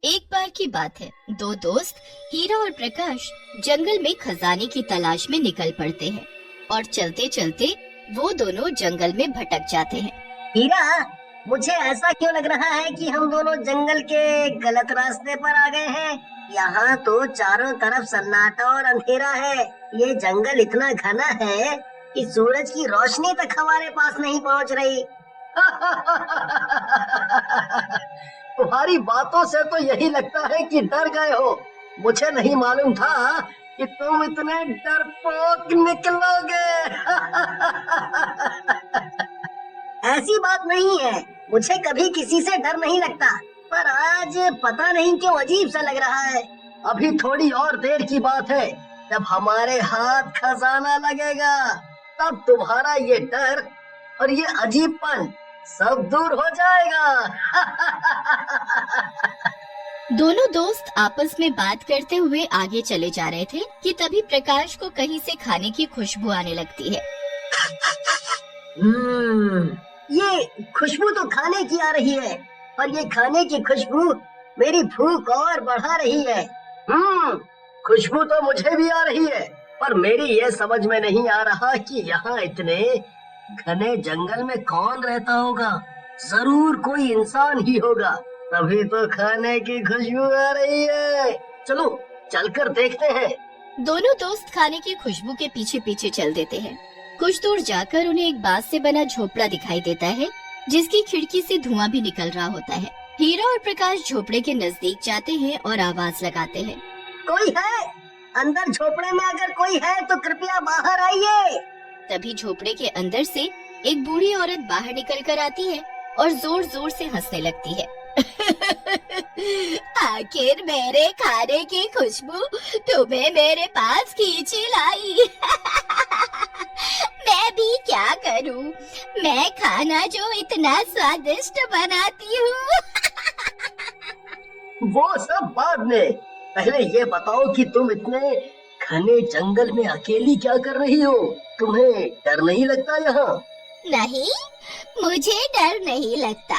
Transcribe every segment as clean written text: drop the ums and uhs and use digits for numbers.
एक बार की बात है, दो दोस्त हीरा और प्रकाश जंगल में खजाने की तलाश में निकल पड़ते हैं और चलते चलते वो दोनों जंगल में भटक जाते हैं। हीरा, मुझे ऐसा क्यों लग रहा है कि हम दोनों जंगल के गलत रास्ते पर आ गए हैं। यहाँ तो चारों तरफ सन्नाटा और अंधेरा है। ये जंगल इतना घना है कि सूरज की रोशनी तक हमारे पास नहीं पहुँच रही। तुम्हारी बातों से तो यही लगता है कि डर गए हो। मुझे नहीं मालूम था कि तुम इतने डरपोक निकलोगे। ऐसी बात नहीं है, मुझे कभी किसी से डर नहीं लगता, पर आज पता नहीं क्यों अजीब सा लग रहा है। अभी थोड़ी और देर की बात है, जब हमारे हाथ खजाना लगेगा तब तुम्हारा ये डर और ये अजीबपन सब दूर हो जाएगा। दोनों दोस्त आपस में बात करते हुए आगे चले जा रहे थे कि तभी प्रकाश को कहीं से खाने की खुशबू आने लगती है। ये खुशबू तो खाने की आ रही है, और ये खाने की खुशबू मेरी भूख और बढ़ा रही है। खुशबू तो मुझे भी आ रही है, पर मेरी ये समझ में नहीं आ रहा कि यहाँ इतने घने जंगल में कौन रहता होगा। जरूर कोई इंसान ही होगा, तभी तो खाने की खुशबू आ रही है। चलो चलकर देखते हैं। दोनों दोस्त खाने की खुशबू के पीछे पीछे चल देते हैं। कुछ दूर जाकर उन्हें एक बांस से बना झोपड़ा दिखाई देता है, जिसकी खिड़की से धुआं भी निकल रहा होता है। हीरा और प्रकाश झोपड़े के नजदीक जाते हैं और आवाज लगाते हैं। कोई है? अंदर झोपड़े में अगर कोई है तो कृपया बाहर आइए। तभी झोपड़े के अंदर से एक बूढ़ी औरत बाहर निकल कर आती है और जोर जोर से हंसने लगती है। आखिर मेरे खाने की खुशबू तुम्हें मेरे पास खींची लाई। मैं भी क्या करूं? मैं खाना जो इतना स्वादिष्ट बनाती हूँ। वो सब बाद में, पहले ये बताओ कि तुम इतने घने जंगल में अकेली क्या कर रही हो? तुम्हें डर नहीं लगता यहाँ? नहीं, मुझे डर नहीं लगता,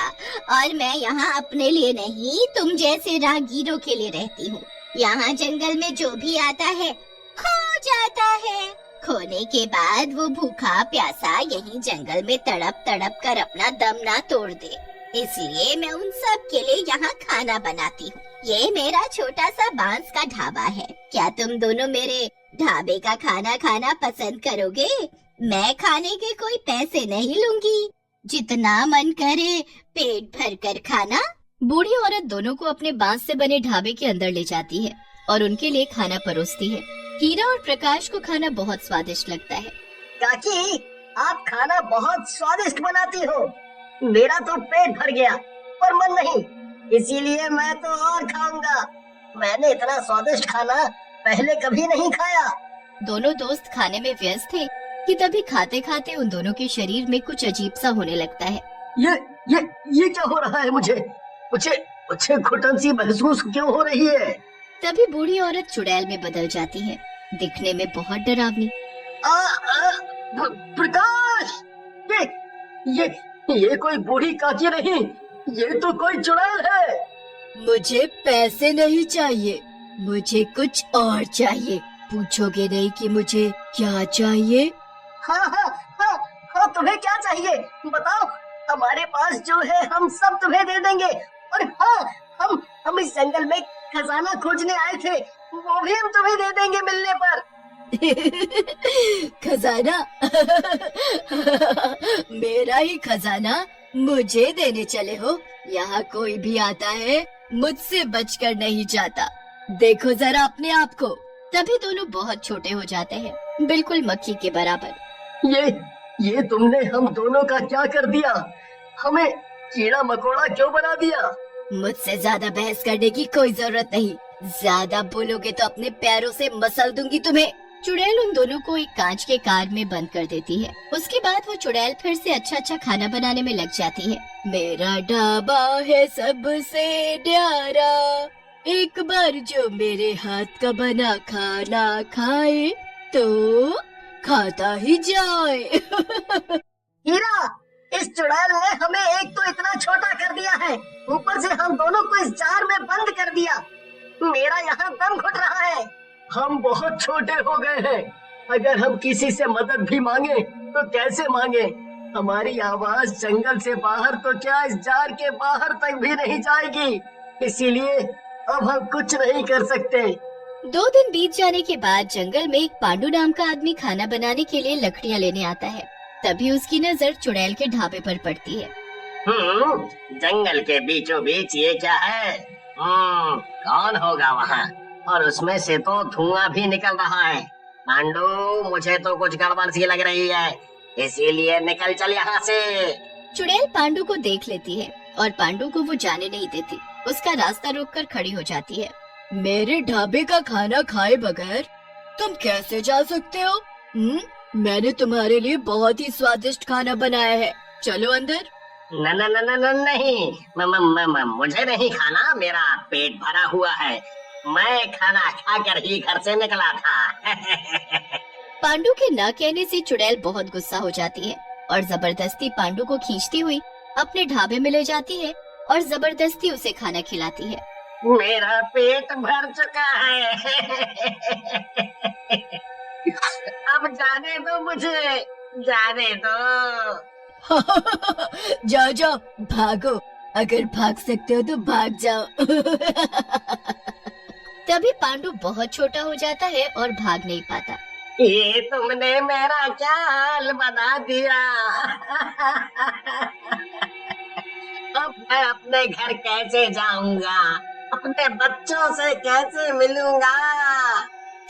और मैं यहाँ अपने लिए नहीं, तुम जैसे राहगीरों के लिए रहती हूँ। यहाँ जंगल में जो भी आता है खो जाता है। खोने के बाद वो भूखा प्यासा यहीं जंगल में तड़प तड़प कर अपना दम ना तोड़ दे, इसलिए मैं उन सब के लिए यहाँ खाना बनाती हूँ। ये मेरा छोटा सा बांस का ढाबा है। क्या तुम दोनों मेरे ढाबे का खाना खाना पसंद करोगे? मैं खाने के कोई पैसे नहीं लूंगी, जितना मन करे पेट भर कर खाना। बूढ़ी औरत दोनों को अपने बांस से बने ढाबे के अंदर ले जाती है और उनके लिए खाना परोसती है। हीरा और प्रकाश को खाना बहुत स्वादिष्ट लगता है। काकी, आप खाना बहुत स्वादिष्ट बनाती हो। मेरा तो पेट भर गया, पर मन नहीं, इसीलिए मैं तो और खाऊंगा। मैंने इतना स्वादिष्ट खाना पहले कभी नहीं खाया। दोनों दोस्त खाने में व्यस्त थे कि तभी खाते खाते उन दोनों के शरीर में कुछ अजीब सा होने लगता है। ये क्या हो रहा है? मुझे घुटन सी महसूस क्यों हो रही है? तभी बूढ़ी औरत चुड़ैल में बदल जाती है, दिखने में बहुत डरावनी। प्रकाश, ये कोई बूढ़ी काकी नहीं, ये तो कोई चुड़ैल है। मुझे पैसे नहीं चाहिए, मुझे कुछ और चाहिए। पूछोगे नहीं कि मुझे क्या चाहिए? हाँ, तुम्हें क्या चाहिए बताओ। हमारे पास जो है हम सब तुम्हें दे देंगे। और हाँ, हम इस जंगल में खजाना खोजने आए थे, वो भी हम तुम्हें दे देंगे मिलने पर। खजाना? मेरा ही खजाना मुझे देने चले हो? यहाँ कोई भी आता है मुझसे बचकर नहीं जाता। देखो जरा अपने आप को। तभी दोनों बहुत छोटे हो जाते हैं, बिल्कुल मक्खी के बराबर। ये तुमने हम दोनों का क्या कर दिया? हमें कीड़ा मकोड़ा क्यों बना दिया? मुझसे ज्यादा बहस करने की कोई जरूरत नहीं। ज्यादा बोलोगे तो अपने पैरों से मसल दूंगी तुम्हें। चुड़ैल उन दोनों को एक कांच के कार में बंद कर देती है। उसके बाद वो चुड़ैल फिर से अच्छा खाना बनाने में लग जाती है। मेरा ढाबा है सबसे न्यारा, एक बार जो मेरे हाथ का बना खाना खाए तो खाता ही जाए। हीरा, इस चुड़ैल ने हमें एक तो इतना छोटा कर दिया है, ऊपर से हम दोनों को इस जार में बंद कर दिया। मेरा यहाँ दम घुट रहा है। हम बहुत छोटे हो गए हैं। अगर हम किसी से मदद भी मांगे तो कैसे मांगे? हमारी आवाज जंगल से बाहर तो क्या इस जार के बाहर तक भी नहीं जाएगी। इसीलिए अब हम कुछ नहीं कर सकते। 2 दिन बीत जाने के बाद जंगल में एक पांडु नाम का आदमी खाना बनाने के लिए लकड़ियां लेने आता है। तभी उसकी नजर चुड़ैल के ढाबे पर पड़ती है। जंगल के बीचों बीच ये क्या है? कौन होगा वहाँ? और उसमें से तो धुआं भी निकल रहा है। पांडु, मुझे तो कुछ गड़बड़ सी लग रही है, इसीलिए निकल चल यहाँ से। चुड़ैल पांडु को देख लेती है और पांडु को वो जाने नहीं देती। उसका रास्ता रोककर खड़ी हो जाती है। मेरे ढाबे का खाना खाए बगैर तुम कैसे जा सकते हो? मैंने तुम्हारे लिए बहुत ही स्वादिष्ट खाना बनाया है, चलो अंदर। न न न न न नहीं, मुझे नहीं खाना, मेरा पेट भरा हुआ है। मैं खाना खाकर ही घर से निकला था। पांडु के ना कहने से चुड़ैल बहुत गुस्सा हो जाती है और जबरदस्ती पांडु को खींचती हुई अपने ढाबे में ले जाती है और जबरदस्ती उसे खाना खिलाती है। मेरा पेट भर चुका है। अब जाने दो मुझे, जाने दो। जाओ जाओ, भागो, अगर भाग सकते हो तो भाग जाओ। तभी पांडु बहुत छोटा हो जाता है और भाग नहीं पाता। ये तुमने मेरा क्या हाल बना दिया। अब मैं अपने घर कैसे जाऊंगा? अपने बच्चों से कैसे मिलूंगा?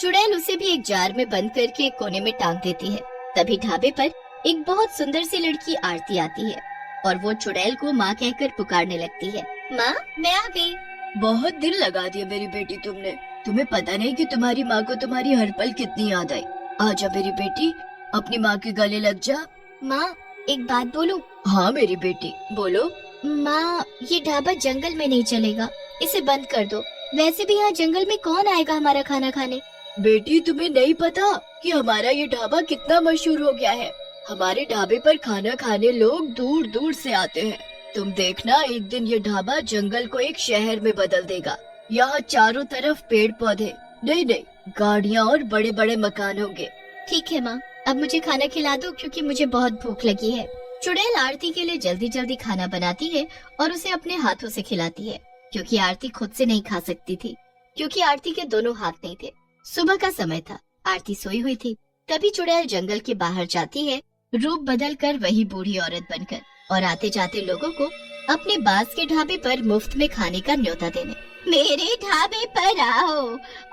चुड़ैल उसे भी एक जार में बंद करके एक कोने में टांग देती है। तभी ढाबे पर एक बहुत सुंदर सी लड़की आरती आती है और वो चुड़ैल को माँ कहकर पुकारने लगती है। माँ, मैं आ गई। बहुत दिल लगा दिया मेरी बेटी तुमने। तुम्हें पता नहीं कि तुम्हारी माँ को तुम्हारी हर पल कितनी याद आई। आजा मेरी बेटी, अपनी माँ के गले लग जा। माँ, एक बात बोलूं? हाँ मेरी बेटी, बोलो। माँ, ये ढाबा जंगल में नहीं चलेगा, इसे बंद कर दो। वैसे भी यहाँ जंगल में कौन आएगा हमारा खाना खाने? बेटी, तुम्हें नहीं पता कि हमारा ये ढाबा कितना मशहूर हो गया है। हमारे ढाबे पर खाना खाने लोग दूर दूर से आते हैं। तुम देखना, एक दिन ये ढाबा जंगल को एक शहर में बदल देगा। यहाँ चारों तरफ पेड़ पौधे, नहीं नहीं, गाड़ियाँ और बड़े बड़े मकान होंगे। ठीक है माँ, अब मुझे खाना खिला दो क्योंकि मुझे बहुत भूख लगी है। चुड़ैल आरती के लिए जल्दी जल्दी खाना बनाती है और उसे अपने हाथों से खिलाती है, क्योंकि आरती खुद से नहीं खा सकती थी, क्योंकि आरती के दोनों हाथ नहीं थे। सुबह का समय था, आरती सोई हुई थी। तभी चुड़ैल जंगल के बाहर जाती है, रूप बदल कर वही बूढ़ी औरत बनकर, और आते जाते लोगों को अपने बांस के ढाबे पर मुफ्त में खाने का न्योता देने। मेरे ढाबे पर आओ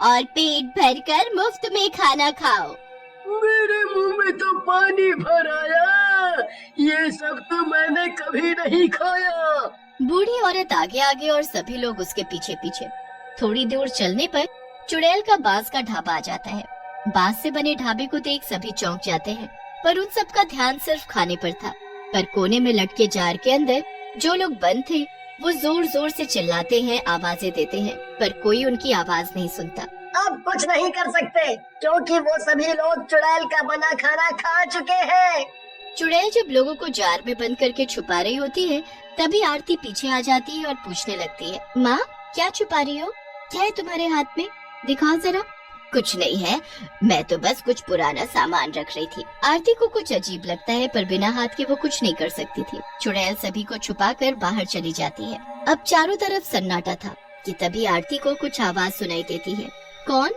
और पेट भरकर मुफ्त में खाना खाओ। मेरे मुंह में तो पानी भर आया, ये सब तो मैंने कभी नहीं खाया। बूढ़ी औरत आगे आगे और सभी लोग उसके पीछे पीछे। थोड़ी दूर चलने पर चुड़ैल का बांस का ढाबा आ जाता है। बांस से बने ढाबे को देख सभी चौंक जाते हैं, पर उन सबका ध्यान सिर्फ खाने पर था। पर कोने में लटके जार के अंदर जो लोग बंद थे वो जोर जोर से चिल्लाते हैं, आवाजें देते हैं, पर कोई उनकी आवाज नहीं सुनता। अब कुछ नहीं कर सकते क्योंकि वो सभी लोग चुड़ैल का बना खाना खा चुके हैं। चुड़ैल जब लोगों को जार में बंद करके छुपा रही होती है, तभी आरती पीछे आ जाती है और पूछने लगती है, माँ, क्या छुपा रही हो? क्या है तुम्हारे हाथ में? दिखाओ जरा। कुछ नहीं है, मैं तो बस कुछ पुराना सामान रख रही थी। आरती को कुछ अजीब लगता है, पर बिना हाथ के वो कुछ नहीं कर सकती थी। चुड़ैल सभी को छुपाकर बाहर चली जाती है। अब चारों तरफ सन्नाटा था कि तभी आरती को कुछ आवाज सुनाई देती है। कौन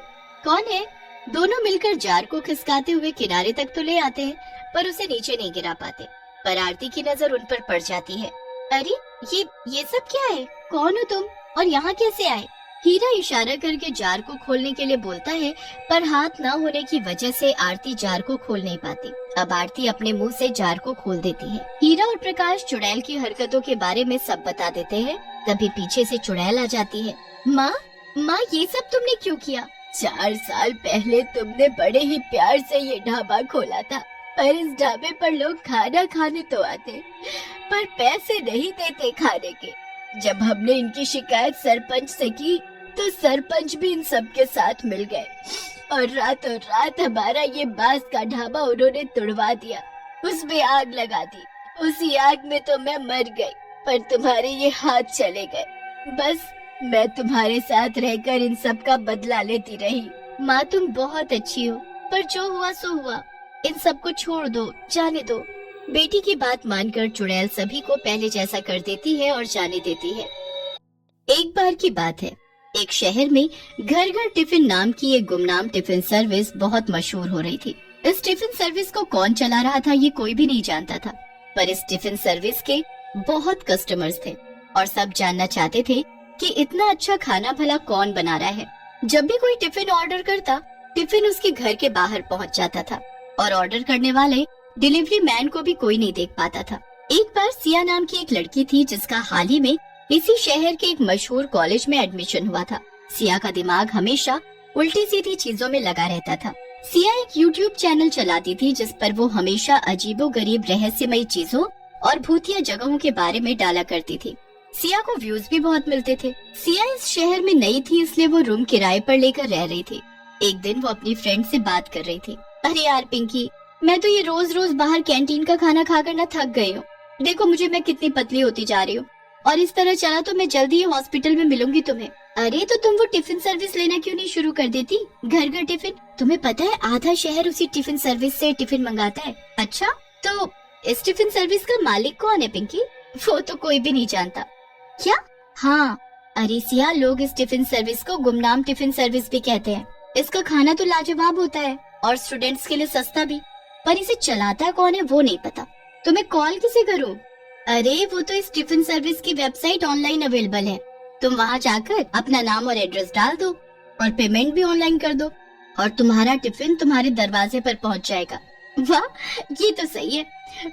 कौन है? दोनों मिलकर जार को खिसकाते हुए किनारे तक तो ले आते हैं, पर उसे नीचे नहीं गिरा पाते। पर आरती की नजर उन पर पड़ जाती है। अरे ये सब क्या है? कौन हो तुम और यहाँ कैसे आए? हीरा इशारा करके जार को खोलने के लिए बोलता है, पर हाथ न होने की वजह से आरती जार को खोल नहीं पाती। अब आरती अपने मुंह से जार को खोल देती है। हीरा और प्रकाश चुड़ैल की हरकतों के बारे में सब बता देते हैं। तभी पीछे से चुड़ैल आ जाती है। माँ, ये सब तुमने क्यों किया? 4 साल पहले तुमने बड़े ही प्यार से ये ढाबा खोला था, पर इस ढाबे पर लोग खाना खाने तो आते, पर पैसे नहीं देते खाने के। जब हमने इनकी शिकायत सरपंच से की, तो सरपंच भी इन सब के साथ मिल गए और रातों रात हमारा ये बांस का ढाबा उन्होंने तुड़वा दिया, उसमें आग लगा दी उसी आग में तो मैं मर गई, पर तुम्हारे ये हाथ चले गए। बस मैं तुम्हारे साथ रहकर इन सब का बदला लेती रही। माँ तुम बहुत अच्छी हो, पर जो हुआ सो हुआ, इन सब को छोड़ दो, जाने दो। बेटी की बात मानकर चुड़ैल सभी को पहले जैसा कर देती है और जाने देती है। एक बार की बात है, एक शहर में घर घर टिफिन नाम की एक गुमनाम टिफिन सर्विस बहुत मशहूर हो रही थी। इस टिफिन सर्विस को कौन चला रहा था ये कोई भी नहीं जानता था, पर इस टिफिन सर्विस के बहुत कस्टमर्स थे और सब जानना चाहते थे कि इतना अच्छा खाना भला कौन बना रहा है। जब भी कोई टिफिन ऑर्डर करता, टिफिन उसके घर के बाहर पहुंच जाता था और ऑर्डर करने वाले डिलीवरी मैन को भी कोई नहीं देख पाता था। एक बार सिया नाम की एक लड़की थी जिसका हाल ही में इसी शहर के एक मशहूर कॉलेज में एडमिशन हुआ था। सिया का दिमाग हमेशा उल्टी सीधी चीजों में लगा रहता था। सिया एक YouTube चैनल चलाती थी जिस पर वो हमेशा अजीबोगरीब रहस्यमयी चीजों और भूतिया जगहों के बारे में डाला करती थी। सिया को व्यूज भी बहुत मिलते थे। सिया इस शहर में नई थी, इसलिए वो रूम किराए पर लेकर रह रही थी। एक दिन वो अपनी फ्रेंड से बात कर रही थी। अरे यार पिंकी, मैं तो ये रोज रोज बाहर कैंटीन का खाना खाकर ना थक गई हूँ। देखो मुझे, मैं कितनी पतली होती जा रही हूँ और इस तरह चला तो मैं जल्दी ही हॉस्पिटल में मिलूंगी तुम्हें। अरे तो तुम वो टिफिन सर्विस लेना क्यों नहीं शुरू कर देती, घर घर टिफिन। तुम्हें पता है आधा शहर उसी टिफिन सर्विस से टिफिन मंगाता है। अच्छा, तो इस टिफिन सर्विस का मालिक कौन है पिंकी? वो तो कोई भी नहीं जानता। क्या? हाँ, अरे सिया, लोग इस टिफिन सर्विस को गुमनाम टिफिन सर्विस भी कहते हैं। इसका खाना तो लाजवाब होता है और स्टूडेंट्स के लिए सस्ता भी, पर इसे चलाता कौन है वो नहीं पता। तो मैं कॉल किसे करूँ? अरे वो तो इस टिफिन सर्विस की वेबसाइट ऑनलाइन अवेलेबल है। तुम वहाँ जाकर अपना नाम और एड्रेस डाल दो और पेमेंट भी ऑनलाइन कर दो और तुम्हारा टिफिन तुम्हारे दरवाजे पर पहुँच जाएगा। वाह, ये तो सही है,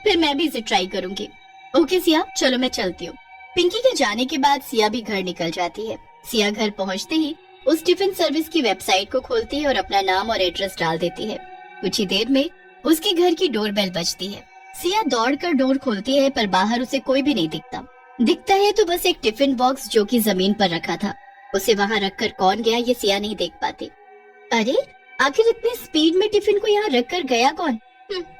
फिर मैं भी इसे ट्राई करूँगी। ओके सिया, चलो मैं चलती हूँ। पिंकी के जाने के बाद सिया भी घर निकल जाती है। सिया घर पहुँचते ही उस टिफिन सर्विस की वेबसाइट को खोलती है और अपना नाम और एड्रेस डाल देती है। कुछ ही देर में उसके घर की डोरबेल बजती है। सिया दौड़कर डोर खोलती है, पर बाहर उसे कोई भी नहीं दिखता है तो बस एक टिफिन बॉक्स जो कि जमीन पर रखा था। उसे वहाँ रखकर कौन गया ये सिया नहीं देख पाती। अरे आखिर इतनी स्पीड में टिफिन को यहाँ रखकर गया कौन?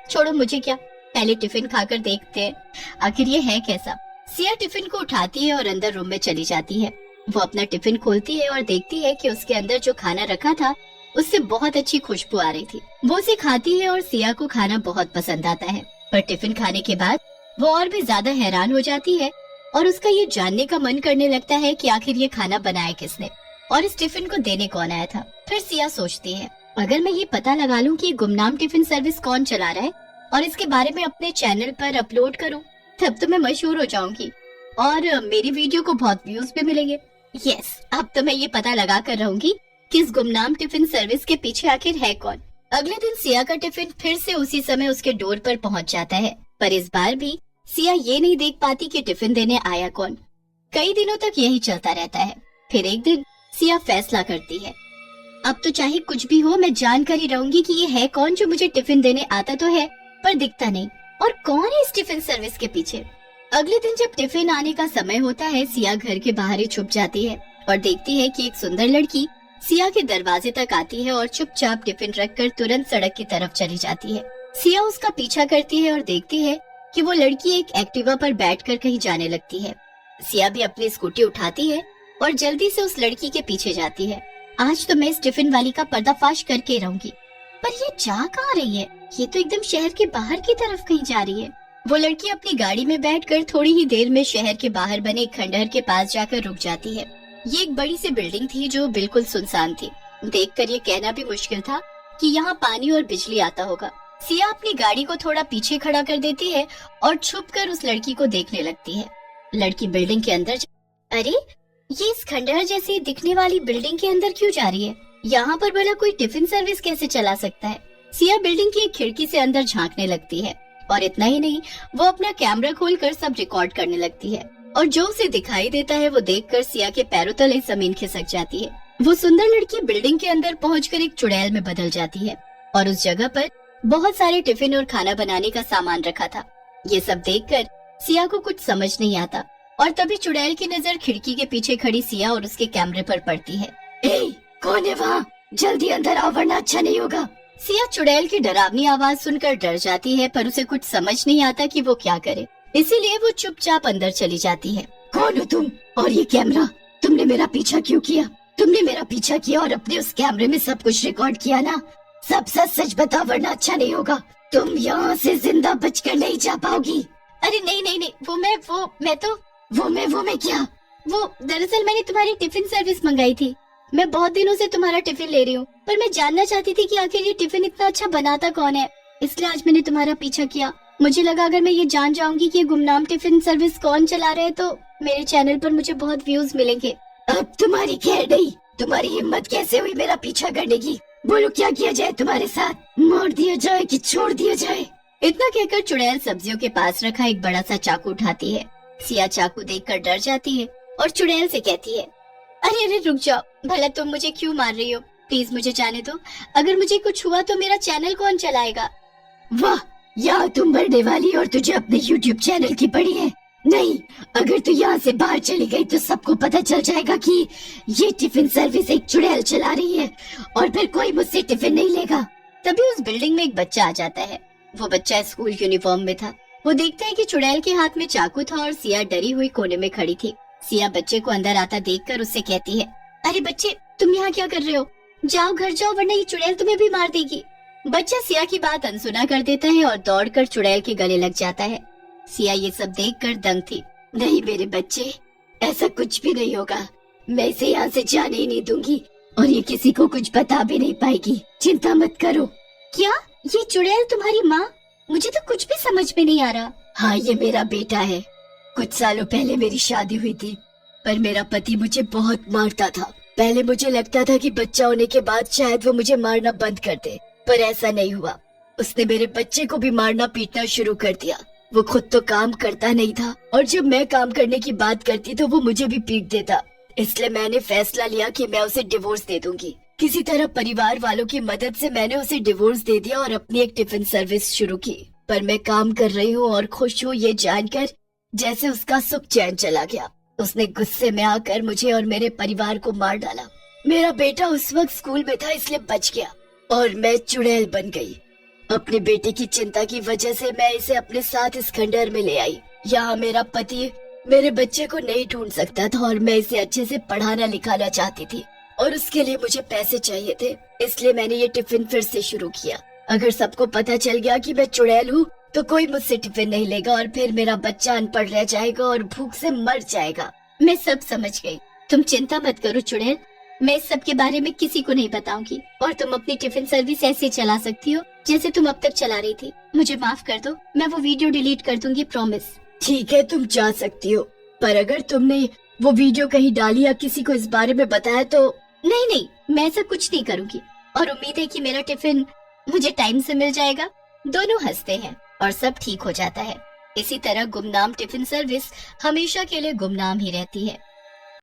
छोड़ो, मुझे क्या, पहले टिफिन खाकर देखते हैं आखिर ये है कैसा। सिया टिफिन को उठाती है और अंदर रूम में चली जाती है। वो अपना टिफिन खोलती है और देखती है कि उसके अंदर जो खाना रखा था उससे बहुत अच्छी खुशबू आ रही थी। वो उसे खाती है और सिया को खाना बहुत पसंद आता है, पर टिफिन खाने के बाद वो और भी ज्यादा हैरान हो जाती है और उसका ये जानने का मन करने लगता है कि आखिर ये खाना बनाया किसने और इस टिफिन को देने कौन आया था। फिर सिया सोचती है, अगर मैं ये पता लगा लूं कि ये गुमनाम टिफिन सर्विस कौन चला रहा है और इसके बारे में अपने चैनल पर अपलोड करूं, तब तो मैं मशहूर हो जाऊंगी और मेरी वीडियो को बहुत व्यूज भी मिलेंगे। यस, अब तो मैं ये पता लगा कर रहूंगी कि इस गुमनाम टिफिन सर्विस के पीछे आखिर है कौन। अगले दिन सिया का टिफिन फिर से उसी समय उसके डोर पर पहुंच जाता है, पर इस बार भी सिया ये नहीं देख पाती कि टिफिन देने आया कौन। कई दिनों तक यही चलता रहता है। फिर एक दिन सिया फैसला करती है, अब तो चाहे कुछ भी हो मैं जान कर ही रहूंगी कि ये है कौन जो मुझे टिफिन देने आता तो है पर दिखता नहीं, और कौन है इस टिफिन सर्विस के पीछे। अगले दिन जब टिफिन आने का समय होता है, सिया घर के बाहर ही छुप जाती है और देखती है कि एक सुंदर लड़की सिया के दरवाजे तक आती है और चुपचाप टिफिन रखकर तुरंत सड़क की तरफ चली जाती है। सिया उसका पीछा करती है और देखती है कि वो लड़की एक एक्टिवा पर बैठकर कहीं जाने लगती है। सिया भी अपनी स्कूटी उठाती है और जल्दी से उस लड़की के पीछे जाती है। आज तो मैं इस टिफिन वाली का पर्दाफाश करके रहूंगी। पर ये जा कहाँ रही है? ये तो एकदम शहर के बाहर की तरफ कहीं जा रही है। वो लड़की अपनी गाड़ी में बैठकर थोड़ी ही देर में शहर के बाहर बने एक खंडहर के पास जाकर रुक जाती है। ये एक बड़ी सी बिल्डिंग थी जो बिल्कुल सुनसान थी। देखकर ये कहना भी मुश्किल था कि यहाँ पानी और बिजली आता होगा। सिया अपनी गाड़ी को थोड़ा पीछे खड़ा कर देती है और छुपकर उस लड़की को देखने लगती है। लड़की बिल्डिंग के अंदर अरे ये इस खंडहर जैसी दिखने वाली बिल्डिंग के अंदर क्यों जा रही है? यहाँ पर भला कोई टिफिन सर्विस कैसे चला सकता है? सिया बिल्डिंग की एक खिड़की से अंदर झांकने लगती है और इतना ही नहीं, वो अपना कैमरा खोलकर सब रिकॉर्ड करने लगती है और जो उसे दिखाई देता है वो देखकर सिया के पैरों तले जमीन खिसक जाती है। वो सुंदर लड़की बिल्डिंग के अंदर पहुंचकर एक चुड़ैल में बदल जाती है और उस जगह पर बहुत सारे टिफिन और खाना बनाने का सामान रखा था। ये सब देखकर सिया को कुछ समझ नहीं आता और तभी चुड़ैल की नजर खिड़की के पीछे खड़ी सिया और उसके कैमरे पर पड़ती है। ए, कौन है वहाँ? जल्दी अंदर आओ वरना अच्छा नहीं होगा। सिया चुड़ैल की डरावनी आवाज सुनकर डर जाती है, पर उसे कुछ समझ नहीं आता कि वो क्या करे। इसीलिए वो चुपचाप अंदर चली जाती है। कौन हो तुम? और ये कैमरा? तुमने मेरा पीछा क्यों किया? तुमने मेरा पीछा किया और अपने उस कैमरे में सब कुछ रिकॉर्ड किया ना? सब सच सच बता वरना अच्छा नहीं होगा। तुम यहाँ से जिंदा बचकर नहीं जा पाओगी। अरे नहीं नहीं नहीं, वो मैं क्या? वो दरअसल मैंने तुम्हारी टिफिन सर्विस मंगाई थी। मैं बहुत दिनों से तुम्हारा टिफिन ले रही हूँ, पर मैं जानना चाहती थी कि आखिर ये टिफिन इतना अच्छा बनाता कौन है, इसलिए आज मैंने तुम्हारा पीछा किया। मुझे लगा अगर मैं ये जान जाऊंगी कि ये गुमनाम टिफिन सर्विस कौन चला रहे हैं तो मेरे चैनल पर मुझे बहुत व्यूज मिलेंगे। अब तुम्हारी खैर नहीं। तुम्हारी हिम्मत कैसे हुई मेरा पीछा करने की? बोलो क्या किया जाए तुम्हारे साथ? मार दिया जाए कि छोड़ दिया जाए? इतना कहकर चुड़ैल सब्जियों के पास रखा एक बड़ा सा चाकू उठाती है। सिया चाकू देखकर डर जाती है और चुड़ैल से कहती है, अरे अरे रुक जाओ, भला तुम मुझे क्यों मार रही हो? प्लीज मुझे जाने दो। अगर मुझे कुछ हुआ तो मेरा चैनल कौन चलाएगा? वाह, यहाँ तुम मरने वाली और तुझे अपने YouTube चैनल की पड़ी है। नहीं, अगर तू यहाँ से बाहर चली गई तो सबको पता चल जाएगा कि ये टिफिन सर्विस एक चुड़ैल चला रही है और फिर कोई मुझसे टिफिन नहीं लेगा। तभी उस बिल्डिंग में एक बच्चा आ जाता है। वो बच्चा स्कूल यूनिफॉर्म में था। वो देखता है कि चुड़ैल के हाथ में चाकू था और सिया डरी हुई कोने में खड़ी थी। सिया बच्चे को अंदर आता देखकर उससे कहती है, अरे बच्चे, तुम यहाँ क्या कर रहे हो? जाओ घर जाओ वरना ये चुड़ैल तुम्हें भी मार देगी। बच्चा सिया की बात अनसुना कर देता है और दौड़कर चुड़ैल के गले लग जाता है। सिया ये सब देखकर दंग थी। नहीं मेरे बच्चे, ऐसा कुछ भी नहीं होगा। मैं इसे यहाँ से जाने ही नहीं दूंगी और ये किसी को कुछ बता भी नहीं पाएगी। चिंता मत करो। क्या ये चुड़ैल तुम्हारी माँ? मुझे तो कुछ भी समझ में नहीं आ रहा। हाँ, ये मेरा बेटा है। कुछ सालों पहले मेरी शादी हुई थी, पर मेरा पति मुझे बहुत मारता था। पहले मुझे लगता था कि बच्चा होने के बाद शायद वो मुझे मारना बंद कर दे, पर ऐसा नहीं हुआ। उसने मेरे बच्चे को भी मारना पीटना शुरू कर दिया। वो खुद तो काम करता नहीं था और जब मैं काम करने की बात करती तो वो मुझे भी पीट देता। इसलिए मैंने फैसला लिया कि मैं उसे डिवोर्स दे दूंगी। किसी तरह परिवार वालों की मदद से मैंने उसे डिवोर्स दे दिया और अपनी एक टिफिन सर्विस शुरू की। पर मैं काम कर रही हूँ और खुश हूँ ये जानकर, जैसे उसका सुख चैन चला गया। उसने गुस्से में आकर मुझे और मेरे परिवार को मार डाला। मेरा बेटा उस वक्त स्कूल में था इसलिए बच गया और मैं चुड़ैल बन गई। अपने बेटे की चिंता की वजह से मैं इसे अपने साथ इस खंडहर में ले आई। यहाँ मेरा पति मेरे बच्चे को नहीं ढूंढ सकता था और मैं इसे अच्छे से पढ़ाना लिखाना चाहती थी और उसके लिए मुझे पैसे चाहिए थे। इसलिए मैंने ये टिफिन फिर से शुरू किया। अगर सबको पता चल गया कि मैं चुड़ैल हूँ तो कोई मुझसे टिफिन नहीं लेगा और फिर मेरा बच्चा अनपढ़ रह जाएगा और भूख से मर जाएगा। मैं सब समझ गई, तुम चिंता मत करो चुड़ैल। मैं इस सब के बारे में किसी को नहीं बताऊंगी और तुम अपनी टिफिन सर्विस ऐसे चला सकती हो जैसे तुम अब तक चला रही थी। मुझे माफ कर दो, मैं वो वीडियो डिलीट कर दूंगी, प्रॉमिस। ठीक है, तुम जा सकती हो, पर अगर तुमने वो वीडियो कहीं डाली या किसी को इस बारे में बताया तो। नहीं नहीं, मैं ऐसा कुछ नहीं करूंगी और उम्मीद है कि मेरा टिफिन मुझे टाइम से मिल जाएगा। दोनों हंसते हैं और सब ठीक हो जाता है। इसी तरह गुमनाम टिफिन सर्विस हमेशा के लिए गुमनाम ही रहती है।